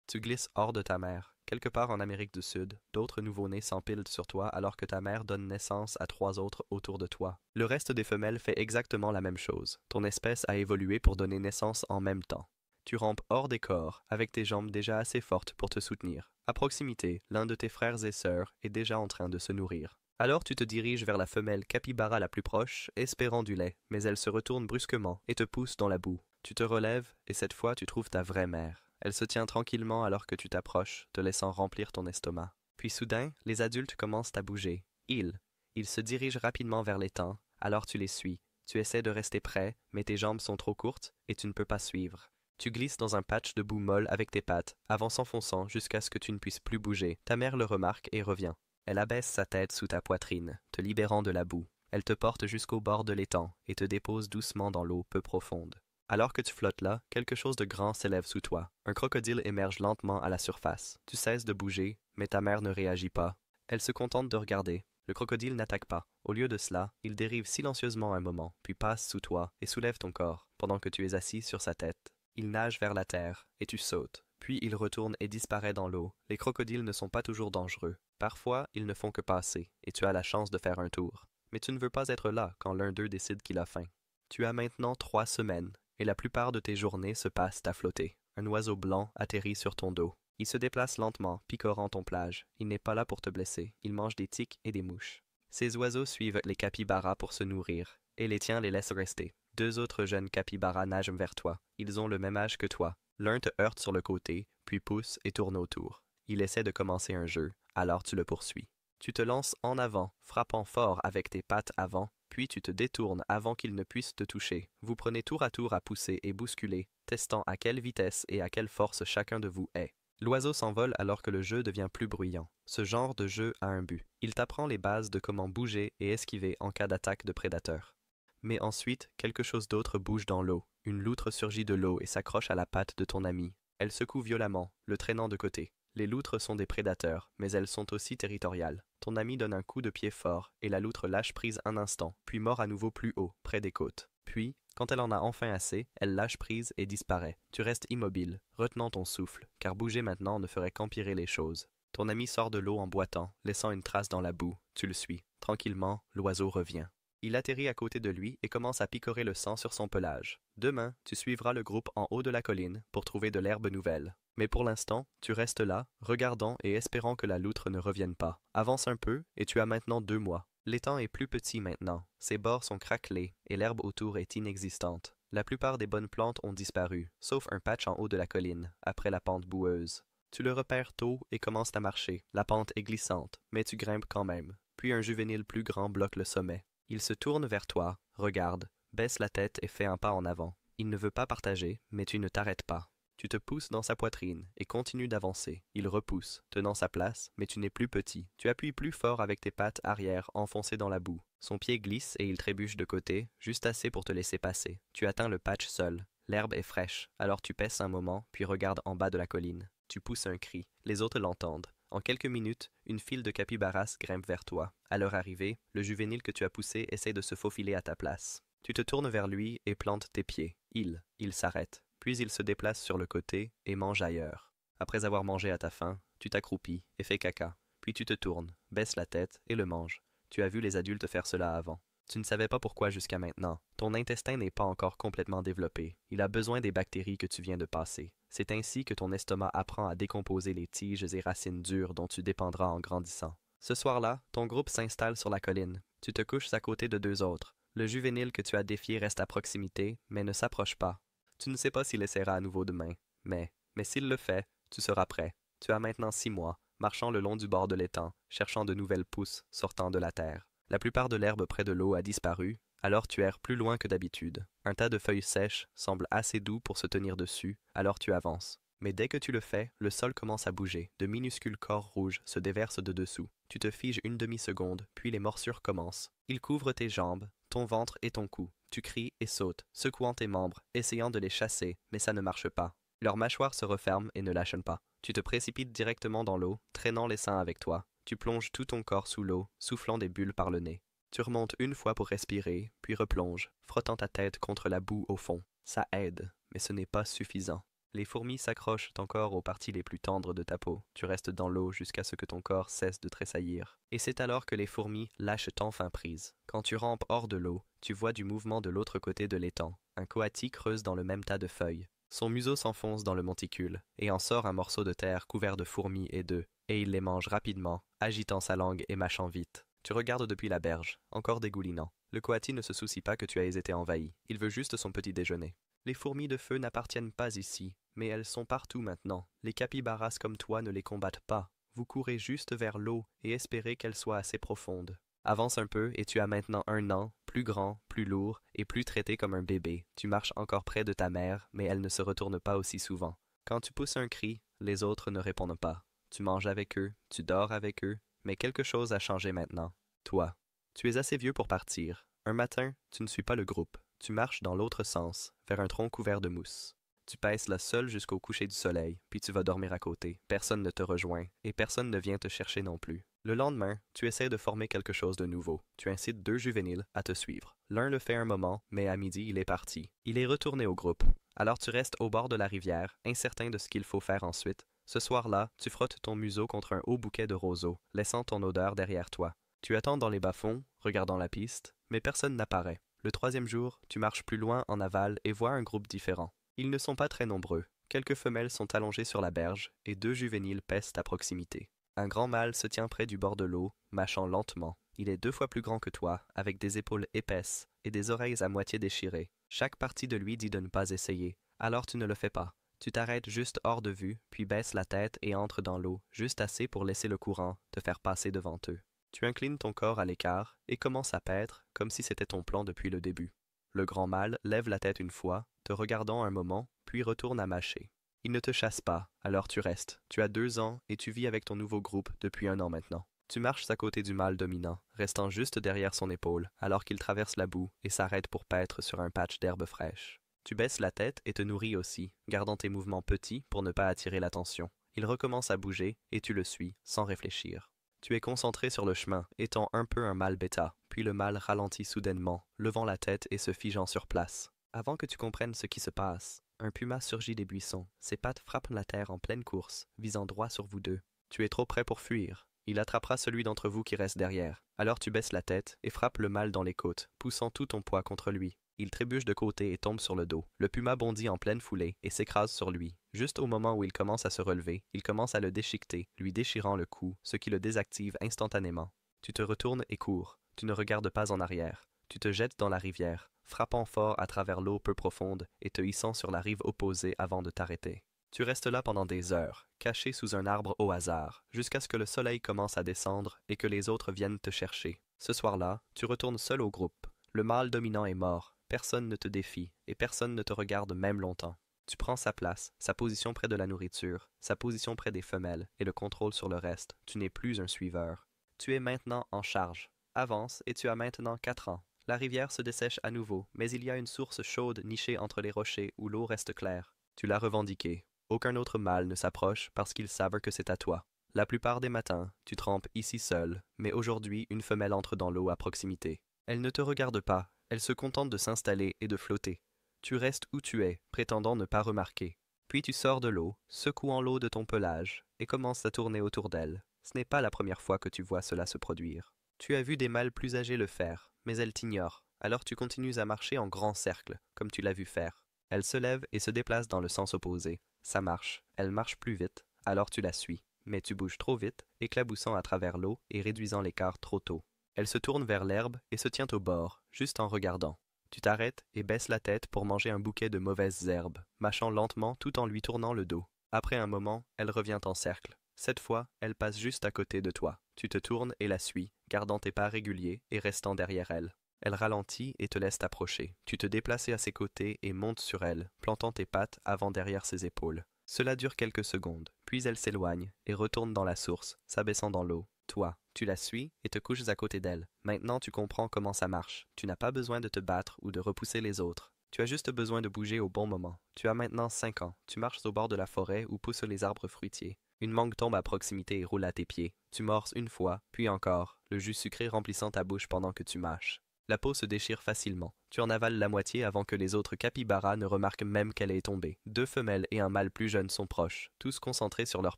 Tu glisses hors de ta mère. Quelque part en Amérique du Sud, d'autres nouveau-nés s'empilent sur toi alors que ta mère donne naissance à 3 autres autour de toi. Le reste des femelles fait exactement la même chose. Ton espèce a évolué pour donner naissance en même temps. Tu rampes hors des corps, avec tes jambes déjà assez fortes pour te soutenir. À proximité, l'un de tes frères et sœurs est déjà en train de se nourrir. Alors tu te diriges vers la femelle capybara la plus proche, espérant du lait, mais elle se retourne brusquement et te pousse dans la boue. Tu te relèves, et cette fois tu trouves ta vraie mère. Elle se tient tranquillement alors que tu t'approches, te laissant remplir ton estomac. Puis soudain, les adultes commencent à bouger. Ils se dirigent rapidement vers l'étang, alors tu les suis. Tu essaies de rester près, mais tes jambes sont trop courtes et tu ne peux pas suivre. Tu glisses dans un patch de boue molle avec tes pattes, avant s'enfonçant jusqu'à ce que tu ne puisses plus bouger. Ta mère le remarque et revient. Elle abaisse sa tête sous ta poitrine, te libérant de la boue. Elle te porte jusqu'au bord de l'étang et te dépose doucement dans l'eau peu profonde. Alors que tu flottes là, quelque chose de grand s'élève sous toi. Un crocodile émerge lentement à la surface. Tu cesses de bouger, mais ta mère ne réagit pas. Elle se contente de regarder. Le crocodile n'attaque pas. Au lieu de cela, il dérive silencieusement un moment, puis passe sous toi et soulève ton corps, pendant que tu es assis sur sa tête. Il nage vers la terre, et tu sautes. Puis il retourne et disparaît dans l'eau. Les crocodiles ne sont pas toujours dangereux. Parfois, ils ne font que passer, et tu as la chance de faire un tour. Mais tu ne veux pas être là quand l'un d'eux décide qu'il a faim. Tu as maintenant 3 semaines, et la plupart de tes journées se passent à flotter. Un oiseau blanc atterrit sur ton dos. Il se déplace lentement, picorant ton plage. Il n'est pas là pour te blesser. Il mange des tiques et des mouches. Ces oiseaux suivent les capybaras pour se nourrir, et les tiens les laissent rester. 2 autres jeunes capybaras nagent vers toi. Ils ont le même âge que toi. L'un te heurte sur le côté, puis pousse et tourne autour. Il essaie de commencer un jeu, alors tu le poursuis. Tu te lances en avant, frappant fort avec tes pattes avant, puis tu te détournes avant qu'il ne puisse te toucher. Vous prenez tour à tour à pousser et bousculer, testant à quelle vitesse et à quelle force chacun de vous est. L'oiseau s'envole alors que le jeu devient plus bruyant. Ce genre de jeu a un but. Il t'apprend les bases de comment bouger et esquiver en cas d'attaque de prédateurs. Mais ensuite, quelque chose d'autre bouge dans l'eau. Une loutre surgit de l'eau et s'accroche à la patte de ton ami. Elle secoue violemment, le traînant de côté. Les loutres sont des prédateurs, mais elles sont aussi territoriales. Ton ami donne un coup de pied fort, et la loutre lâche prise un instant, puis mord à nouveau plus haut, près des côtes. Puis, quand elle en a enfin assez, elle lâche prise et disparaît. Tu restes immobile, retenant ton souffle, car bouger maintenant ne ferait qu'empirer les choses. Ton ami sort de l'eau en boitant, laissant une trace dans la boue. Tu le suis. Tranquillement, l'oiseau revient. Il atterrit à côté de lui et commence à picorer le sang sur son pelage. Demain, tu suivras le groupe en haut de la colline pour trouver de l'herbe nouvelle. Mais pour l'instant, tu restes là, regardant et espérant que la loutre ne revienne pas. Avance un peu, et tu as maintenant 2 mois. L'étang est plus petit maintenant. Ses bords sont craquelés, et l'herbe autour est inexistante. La plupart des bonnes plantes ont disparu, sauf un patch en haut de la colline, après la pente boueuse. Tu le repères tôt et commences à marcher. La pente est glissante, mais tu grimpes quand même. Puis un juvénile plus grand bloque le sommet. Il se tourne vers toi, regarde, baisse la tête et fait un pas en avant. Il ne veut pas partager, mais tu ne t'arrêtes pas. Tu te pousses dans sa poitrine et continues d'avancer. Il repousse, tenant sa place, mais tu n'es plus petit. Tu appuies plus fort avec tes pattes arrière enfoncées dans la boue. Son pied glisse et il trébuche de côté, juste assez pour te laisser passer. Tu atteins le patch seul. L'herbe est fraîche, alors tu passes un moment, puis regardes en bas de la colline. Tu pousses un cri. Les autres l'entendent. En quelques minutes, une file de capybaras grimpe vers toi. À leur arrivée, le juvénile que tu as poussé essaie de se faufiler à ta place. Tu te tournes vers lui et plantes tes pieds. Il s'arrête. Puis il se déplace sur le côté et mange ailleurs. Après avoir mangé à ta faim, tu t'accroupis et fais caca. Puis tu te tournes, baisses la tête et le manges. Tu as vu les adultes faire cela avant. Tu ne savais pas pourquoi jusqu'à maintenant. Ton intestin n'est pas encore complètement développé. Il a besoin des bactéries que tu viens de passer. C'est ainsi que ton estomac apprend à décomposer les tiges et racines dures dont tu dépendras en grandissant. Ce soir-là, ton groupe s'installe sur la colline. Tu te couches à côté de 2 autres. Le juvénile que tu as défié reste à proximité, mais ne s'approche pas. Tu ne sais pas s'il essaiera à nouveau demain, mais s'il le fait, tu seras prêt. Tu as maintenant 6 mois, marchant le long du bord de l'étang, cherchant de nouvelles pousses sortant de la terre. La plupart de l'herbe près de l'eau a disparu, alors tu erres plus loin que d'habitude. Un tas de feuilles sèches semble assez doux pour se tenir dessus, alors tu avances. Mais dès que tu le fais, le sol commence à bouger. De minuscules corps rouges se déversent de dessous. Tu te figes une demi-seconde, puis les morsures commencent. Ils couvrent tes jambes, ton ventre et ton cou. Tu cries et sautes, secouant tes membres, essayant de les chasser, mais ça ne marche pas. Leurs mâchoires se referment et ne lâchent pas. Tu te précipites directement dans l'eau, traînant les seins avec toi. Tu plonges tout ton corps sous l'eau, soufflant des bulles par le nez. Tu remontes une fois pour respirer, puis replonges, frottant ta tête contre la boue au fond. Ça aide, mais ce n'est pas suffisant. Les fourmis s'accrochent encore aux parties les plus tendres de ta peau. Tu restes dans l'eau jusqu'à ce que ton corps cesse de tressaillir. Et c'est alors que les fourmis lâchent enfin prise. Quand tu rampes hors de l'eau, tu vois du mouvement de l'autre côté de l'étang. Un coati creuse dans le même tas de feuilles. Son museau s'enfonce dans le monticule et en sort un morceau de terre couvert de fourmis et d'œufs, et il les mange rapidement, agitant sa langue et mâchant vite. Tu regardes depuis la berge, encore dégoulinant. Le coati ne se soucie pas que tu aies été envahi, il veut juste son petit déjeuner. Les fourmis de feu n'appartiennent pas ici, mais elles sont partout maintenant. Les capybaras comme toi ne les combattent pas. Vous courez juste vers l'eau et espérez qu'elle soit assez profonde. Avance un peu et tu as maintenant 1 an, plus grand, plus lourd et plus traité comme un bébé. Tu marches encore près de ta mère, mais elle ne se retourne pas aussi souvent. Quand tu pousses un cri, les autres ne répondent pas. Tu manges avec eux, tu dors avec eux, mais quelque chose a changé maintenant. Toi, tu es assez vieux pour partir. Un matin, tu ne suis pas le groupe. Tu marches dans l'autre sens, vers un tronc couvert de mousse. Tu pèses là seul jusqu'au coucher du soleil, puis tu vas dormir à côté. Personne ne te rejoint, et personne ne vient te chercher non plus. Le lendemain, tu essaies de former quelque chose de nouveau. Tu incites 2 juvéniles à te suivre. L'un le fait un moment, mais à midi, il est parti. Il est retourné au groupe. Alors tu restes au bord de la rivière, incertain de ce qu'il faut faire ensuite. Ce soir-là, tu frottes ton museau contre un haut bouquet de roseaux, laissant ton odeur derrière toi. Tu attends dans les bas-fonds, regardant la piste, mais personne n'apparaît. Le 3e jour, tu marches plus loin en aval et vois un groupe différent. Ils ne sont pas très nombreux. Quelques femelles sont allongées sur la berge et 2 juvéniles pèsent à proximité. Un grand mâle se tient près du bord de l'eau, mâchant lentement. Il est 2 fois plus grand que toi, avec des épaules épaisses et des oreilles à moitié déchirées. Chaque partie de lui dit de ne pas essayer, alors tu ne le fais pas. Tu t'arrêtes juste hors de vue, puis baisses la tête et entres dans l'eau, juste assez pour laisser le courant te faire passer devant eux. Tu inclines ton corps à l'écart et commences à paître comme si c'était ton plan depuis le début. Le grand mâle lève la tête une fois, te regardant un moment, puis retourne à mâcher. Il ne te chasse pas, alors tu restes. Tu as 2 ans et tu vis avec ton nouveau groupe depuis 1 an maintenant. Tu marches à côté du mâle dominant, restant juste derrière son épaule, alors qu'il traverse la boue et s'arrête pour paître sur un patch d'herbe fraîche. Tu baisses la tête et te nourris aussi, gardant tes mouvements petits pour ne pas attirer l'attention. Il recommence à bouger et tu le suis, sans réfléchir. Tu es concentré sur le chemin, étant un peu un mâle bêta, puis le mâle ralentit soudainement, levant la tête et se figeant sur place. Avant que tu comprennes ce qui se passe, un puma surgit des buissons. Ses pattes frappent la terre en pleine course, visant droit sur vous deux. Tu es trop près pour fuir. Il attrapera celui d'entre vous qui reste derrière. Alors tu baisses la tête et frappes le mâle dans les côtes, poussant tout ton poids contre lui. Il trébuche de côté et tombe sur le dos. Le puma bondit en pleine foulée et s'écrase sur lui. Juste au moment où il commence à se relever, il commence à le déchiqueter, lui déchirant le cou, ce qui le désactive instantanément. Tu te retournes et cours. Tu ne regardes pas en arrière. Tu te jettes dans la rivière, frappant fort à travers l'eau peu profonde et te hissant sur la rive opposée avant de t'arrêter. Tu restes là pendant des heures, caché sous un arbre au hasard, jusqu'à ce que le soleil commence à descendre et que les autres viennent te chercher. Ce soir-là, tu retournes seul au groupe. Le mâle dominant est mort. Personne ne te défie, et personne ne te regarde même longtemps. Tu prends sa place, sa position près de la nourriture, sa position près des femelles, et le contrôle sur le reste. Tu n'es plus un suiveur. Tu es maintenant en charge. Avance, et tu as maintenant 4 ans. La rivière se dessèche à nouveau, mais il y a une source chaude nichée entre les rochers où l'eau reste claire. Tu l'as revendiquée. Aucun autre mâle ne s'approche parce qu'ils savent que c'est à toi. La plupart des matins, tu trempes ici seul, mais aujourd'hui, une femelle entre dans l'eau à proximité. Elle ne te regarde pas. Elle se contente de s'installer et de flotter. Tu restes où tu es, prétendant ne pas remarquer. Puis tu sors de l'eau, secouant l'eau de ton pelage, et commences à tourner autour d'elle. Ce n'est pas la première fois que tu vois cela se produire. Tu as vu des mâles plus âgés le faire, mais elle t'ignore. Alors tu continues à marcher en grand cercle, comme tu l'as vu faire. Elle se lève et se déplace dans le sens opposé. Ça marche. Elle marche plus vite, alors tu la suis. Mais tu bouges trop vite, éclaboussant à travers l'eau et réduisant l'écart trop tôt. Elle se tourne vers l'herbe et se tient au bord, juste en regardant. Tu t'arrêtes et baisses la tête pour manger un bouquet de mauvaises herbes, mâchant lentement tout en lui tournant le dos. Après un moment, elle revient en cercle. Cette fois, elle passe juste à côté de toi. Tu te tournes et la suis, gardant tes pas réguliers et restant derrière elle. Elle ralentit et te laisse t'approcher. Tu te déplaces à ses côtés et montes sur elle, plantant tes pattes avant derrière ses épaules. Cela dure quelques secondes, puis elle s'éloigne et retourne dans la source, s'abaissant dans l'eau. Toi, tu la suis et te couches à côté d'elle. Maintenant, tu comprends comment ça marche. Tu n'as pas besoin de te battre ou de repousser les autres. Tu as juste besoin de bouger au bon moment. Tu as maintenant 5 ans. Tu marches au bord de la forêt où poussent les arbres fruitiers. Une mangue tombe à proximité et roule à tes pieds. Tu morces une fois, puis encore, le jus sucré remplissant ta bouche pendant que tu mâches. La peau se déchire facilement. Tu en avales la moitié avant que les autres capybaras ne remarquent même qu'elle est tombée. 2 femelles et un mâle plus jeune sont proches, tous concentrés sur leurs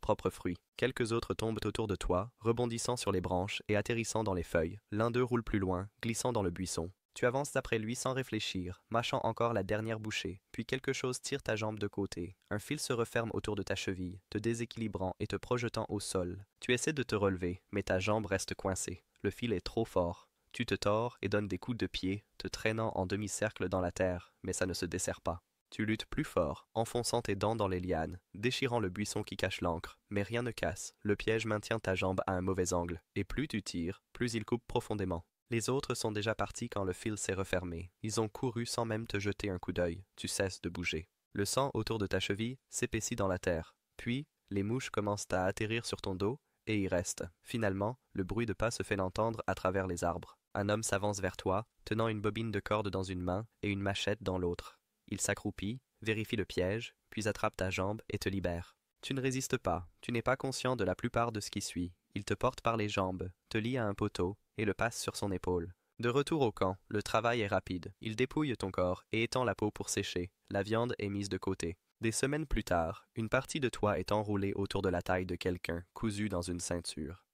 propres fruits. Quelques autres tombent autour de toi, rebondissant sur les branches et atterrissant dans les feuilles. L'un d'eux roule plus loin, glissant dans le buisson. Tu avances après lui sans réfléchir, mâchant encore la dernière bouchée, puis quelque chose tire ta jambe de côté. Un fil se referme autour de ta cheville, te déséquilibrant et te projetant au sol. Tu essaies de te relever, mais ta jambe reste coincée. Le fil est trop fort. Tu te tords et donnes des coups de pied, te traînant en demi-cercle dans la terre, mais ça ne se desserre pas. Tu luttes plus fort, enfonçant tes dents dans les lianes, déchirant le buisson qui cache l'ancre, mais rien ne casse. Le piège maintient ta jambe à un mauvais angle, et plus tu tires, plus il coupe profondément. Les autres sont déjà partis quand le fil s'est refermé. Ils ont couru sans même te jeter un coup d'œil. Tu cesses de bouger. Le sang autour de ta cheville s'épaissit dans la terre. Puis, les mouches commencent à atterrir sur ton dos et y restent. Finalement, le bruit de pas se fait entendre à travers les arbres. Un homme s'avance vers toi, tenant une bobine de corde dans une main et une machette dans l'autre. Il s'accroupit, vérifie le piège, puis attrape ta jambe et te libère. Tu ne résistes pas. Tu n'es pas conscient de la plupart de ce qui suit. Il te porte par les jambes, te lie à un poteau et le passe sur son épaule. De retour au camp, le travail est rapide. Il dépouille ton corps et étend la peau pour sécher. La viande est mise de côté. Des semaines plus tard, une partie de toi est enroulée autour de la taille de quelqu'un, cousue dans une ceinture.